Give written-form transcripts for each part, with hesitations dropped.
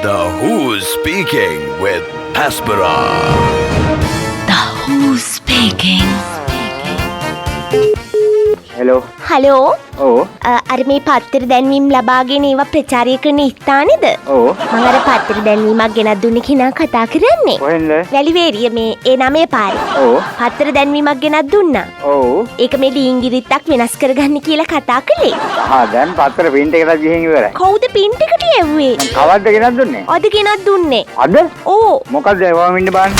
The Who's Speaking with Aspera. The Who's Speaking. Hello. Hello ඔව්. අර මේ පත්තර දැන්වීම් ලබාගෙන ඒවා ප්‍රචාරය කරන ස්ථානේද? ඔව්. මම අර පත්තර දැන්වීමක් ගෙනත් දුන්නේ කෙනා කතා කරන්නේ. කොහෙන්ද? වැලිවේරිය මේ ඒ නමේ පාරේ. ඔව්. පත්තර දැන්වීමක් ගෙනත් දුන්නා. ඔව්. ඒක මේ ඩීංගිරිත්තක් වෙනස් කරගන්න කියලා කතා කළේ. දැන් පත්තර print එකකට ගිහින් ඉවරයි. කවුද print එකට යව්වේ? කවද්ද ගෙනත් දුන්නේ? අද ගෙනත් දුන්නේ. අද? ඕ. මොකද්ද ඒවම ඉන්න බලන්න.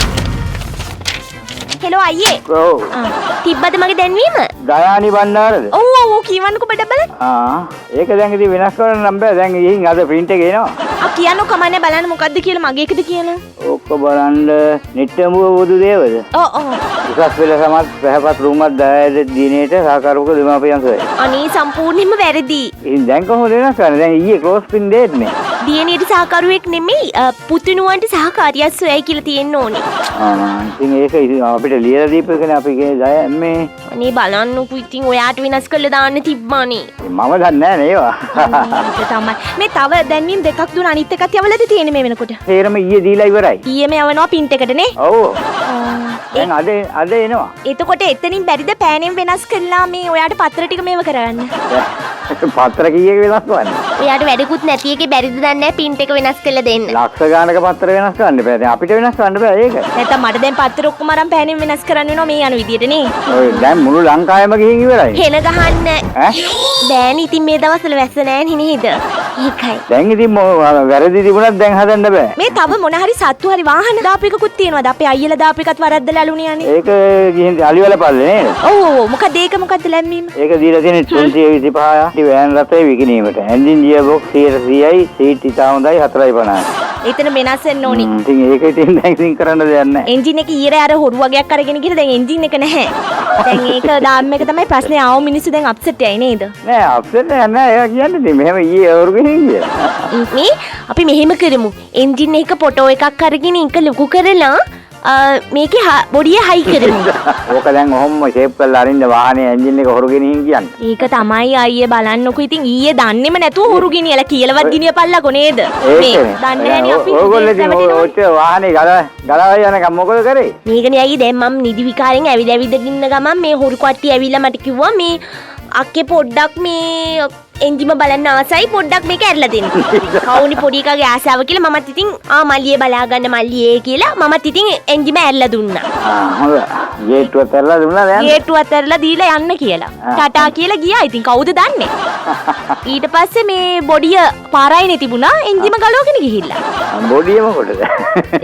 හෙලෝ අයියේ. ඔව්. තිබ්බද මගේ දැන්වීම? දයානි බණ්ඩාරද? ඔව් ඔව් කියවන්නකෝ බඩ බලන්න. ඒක දැන් ඉතින් වෙනස් කරන්න නම් බෑ. දැන් ගිහින් අද print එක එනවා. කියන්නෝ කමන්නේ බලන්න මොකද්ද කියලා මගේ එකද කියනවා. ඔක්ක බලන්න නිට්ටඹුව බුදු දේවද? ඔව් ඔව්. උසස් පෙළ සමත් පැහැපත් රූමත් දායද දිනේට සහකාරක දෙමාපියන් සොයයි. අනේ සම්පූර්ණයෙන්ම වැරදි. ඉතින් දැන් කොහොමද වෙනස් කරන්නේ? දැන් ඊයේ close print date නේ. දියණියට සහකරුවෙක් නෙමෙයි පුතුණුවන්ට සහකාරියක් සොයයි කියලා තියෙන්න ඕනේ. ඉතින් ඒක අපිට ලියලා දීපේකනේ අපි ගේ මේ අනේ බලන්නකෝ ඉතින් ඔයාට වෙනස් කරලා දාන්න තිබ්බානේ. මම දන්නේ නැහැ නේවා. ඒක තමයි. මේ තව දැන්වීම් දෙකක් දුන අනිත් එකත් යවලද තියෙන්නේ මේ වෙනකොට? තේරම ඊයේ දීලා ඉවරයි. ඊයේම යවනවා පින්ට් එකට නේ? ඔව්. දැන් අද එනවා. එතකොට එතනින් බැරිද පෑනෙන් වෙනස් කරලා මේ ඔයාට පත්‍ර ටික මේව කරන්න? පත්‍ර කීයක වෙනස් කරන්නේ? ඔයාට වැඩකුත් නැති එකේ බැරිද දන්නේ නැහැ පින්ට් එක වෙනස් කරලා දෙන්න. ලක්ෂ ගානක පත්‍ර වෙනස් කරන්න බෑ. දැන් අපිට වෙනස් කරන්න බෑ ඒක. නැත්නම් මට දැන් පත්‍ර ඔක්කොම අරන් පෑනෙන් වෙනස් කරන්න වෙනවා මේ යන විදියට නේ. ඔය දැන් මුළු ලංකාවෙම ගිහින් ඉවරයි. හෙන ගහන්න. බෑනේ ඉතින් මේ දවස්වල වැස්ස නැහැ නේද? ඒකයි. දැන් ඉතින් වැරදි තිබුණත් දැන් හදන්න බෑ. මේ තව මොන හරි සත්තු හරි වාහන දාපු එකකුත් තියෙනවද? අපේ අයියලා දාපු එකත් වරද්දලා අලුනේ යන්නේ. ඒක ගිහින් අලිවල පල්ලේ නේද? ඔව් ඔව් මොකද ඒක මොකද්ද ලැම්වීම? ඒක දීලා තියෙන්නේ 325. ඉතින් වෑන් රථේ විකිණීමට. එන්ජින් ගියර් බොක්ස් 100යි, සීට් ඉතා හොඳයි 450. එතන වෙනස් වෙන්න ඕනි. ඉතින් ඒක ඉතින් දැන් ඉතින් කරන්න දෙයක් නැහැ. එන්ජින් එක ඊයේ අර හොරු වගේක් අරගෙන ගිහලා දැන් එන්ජින් එක නැහැ. දැන් ඒක දාන්න එක තමයි ප්‍රශ්නේ. ආව මිනිස්සු දැන් අප්සෙට් යයි නේද? නෑ අප්සෙට් නෑ. ඒක කියන්නේ ඉතින් මෙහෙම ඊයේ වරු ගිහින් ගියා. මේ අපි මෙහෙම කරමු. එන්ජින් එක ෆොටෝ එකක් අරගෙන ඒක ලොකු කරලා මේකේ බොඩිය හයි කරමු. ඕක දැන් ඔහොම ෂේප් කරලා අරින්න වාහනේ එන්ජින් එක හොරු ගෙනින් කියන්නේ. ඒක තමයි අයියේ බලන්නකෝ. ඉතින් ඊයේ දන්නේම නැතුව හොරු ගෙනියලා කියලාවත් ගෙනියපල්ලාකෝ නේද? මේ දන්නේ නැහනේ අපි. ඕගොල්ලෝ ඉතින් ඔච්චර වාහනේ ගලවා යනකම් මොකද කරේ? මේකනේ අයියේ දැන් මම නිදි විකාරෙන් ඇවිද ගින්න ගමන් මේ හොරු කට්ටිය ඇවිල්ලා මට කිව්වා මේ අක්කේ පොඩ්ඩක් මේ එන්ජිම බලන්න ආසයි පොඩ්ඩක් මේක ඇරලා දෙන්න. කවුනි පොඩි එකාගේ ආසාව කියලා මමත් ඉතින් මල්ලියේ බලා ගන්න මල්ලියේ කියලා මමත් ඉතින් එන්ජිම ඇරලා දුන්නා. හොඳයි. ගේට්ටුවත් ඇරලා දුන්නා දැන්. ගේට්ටුවත් ඇරලා දීලා යන්න කියලා. ටටා කියලා ගියා. ඉතින් කවුද දන්නේ? ඊට පස්සේ මේ බොඩිය පාරයිනේ තිබුණා එන්ජිම ගලවගෙන ගිහිල්ලා. බොඩිය මොකටද?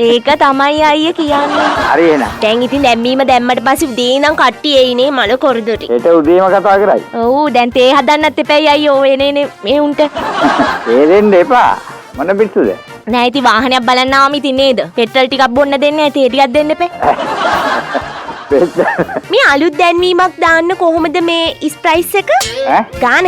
ඒක තමයි අයියේ කියන්නේ. හරි එහෙනම්. දැන් ඉතින් දැම්මීම දැම්මට පස්සේ උදේ ඉඳන් කට්ටිය එයිනේ මල කොරදොට. ඒට උදේම කතා කරයි. ඔව් දැන් තේ හදන්නත් එපැයි අයියෝ එනේ මේ උන්ට. ඒ දෙන්න එපා. මොන පිස්සුද? නෑ ඉතින් වාහනයක් බලන්න ආවම ඉතින් නේද? පෙට්‍රල් ටිකක් බොන්න දෙන්නේ තේ ටිකක් දෙන්න එපා. මේ අලුත් දැන්වීමක් දාන්න කොහොමද මේ ස්ප්‍රයිස් එක? ගාන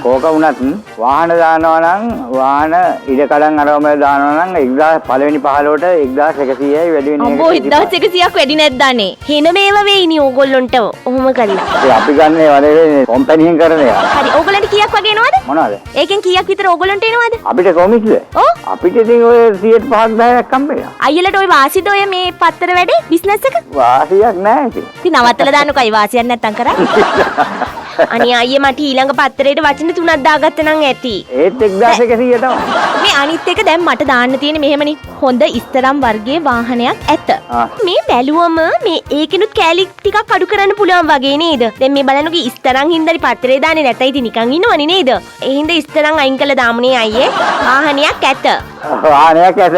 කෝක වුණත් වාහන දානවා නම් වාහන ඉඩ කඩන් අරවම දානවා නම් 1000 පළවෙනි 15ට 1100යි වැඩි වෙන එක. ඔබ 1100ක් වැඩි නැද්ද අනේ? හෙන මේව වෙයිනි ඕගොල්ලොන්ට ඔහොම කළා. ඒ අපි ගන්නේ වලේ කම්පැනිෙන් කරන එක. හරි ඕගොල්ලන්ට කීයක් වගේ එනවද? මොනවද? ඒකෙන් කීයක් විතර ඕගොල්ලොන්ට එනවද? අපිට කොමිස්ද? ඔව්. අපිට ඉතින් ඔය 105ක් 10ක් හම්බෙනවා. අයියලට ඔය වාසිද ඔය මේ පත්තර වැඩේ බිස්නස් එක? වාසියක් නැහැ ඉතින්. ඉතින් නවත්තලා දාන්නකෝ අය වාසියක් නැත්තම් කරන්නේ. අනේ අයියේ මට ඊළඟ පත්තරේට වචන 3ක් දාගත්ත නම් ඇති. ඒත් 1100 තමයි. මේ අනිත් එක දැන් මට දාන්න තියෙන්නේ මෙහෙමනේ. හොඳ ඉස්තරම් වර්ගයේ වාහනයක් ඇත. මේ බැලුවම මේ ඒකිනුත් කෑලි ටිකක් අඩු කරන්න පුළුවන් වගේ නේද? දැන් මේ බලන්නකෝ ඉස්තරම් හින්දාරි පත්තරේ දාන්නේ නැතයි ඉතින් නිකන් ඉන්නවනේ නේද? ඒ හින්දා ඉස්තරම් අයින් කළා දාමුනේ අයියේ. වාහනයක් ඇත. වාහනයක් ඇත.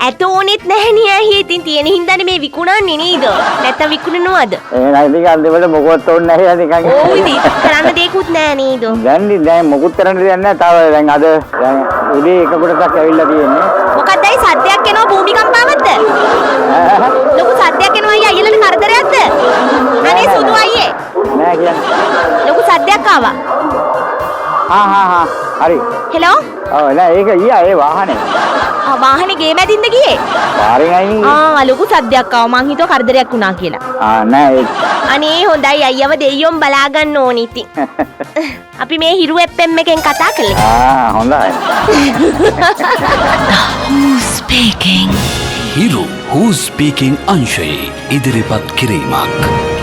ඇත ඕනෙත් නැහැ නේ අයියේ. ඉතින් තියෙන හින්දානේ මේ විකුණන්නේ නේද? නැත්තම් විකුණනවද? එහෙනම් ඉතින් අන්තිමට මොකවත් ඕනේ නැහැ නිකන්. ඕ ඉතින් කරන්න දෙයක්වත් නැහැ නේද? දැන් මොකුත් කරන්න දෙයක් නැහැ. තව දැන් අද උදේ එක කොටසක් ඇවිල්ලා තියෙන්නේ. මොකක්දයි සද්දයක් එනවා භූමිකම්පාවක්ද? ලොකු සද්දයක් එනවා අයියලට කරදරයක්ද? අනේ සුදු අයියේ. නෑ කියන්නේ. ලොකු සද්දයක් ආවා. හරි. හෙලෝ? ඔව් නෑ ඒක ඊයා ඒ වාහනේ. වාහනේ ගේ මැදින්ද ගියේ? පාරෙන් අයින් ලොකු සද්දයක් ආවා. මං හිතුවා කරදරයක් වුණා කියලා. නෑ අනේ හොඳයි අයියව දෙයියොම් බලා ගන්න ඕනි ඉතින්. අපි මේ හිරු FM එකෙන් කතා කළේ. හොඳයි. Who's speaking? Hiru Who's Speaking අංශයේ ඉදිරිපත් කිරීමක්.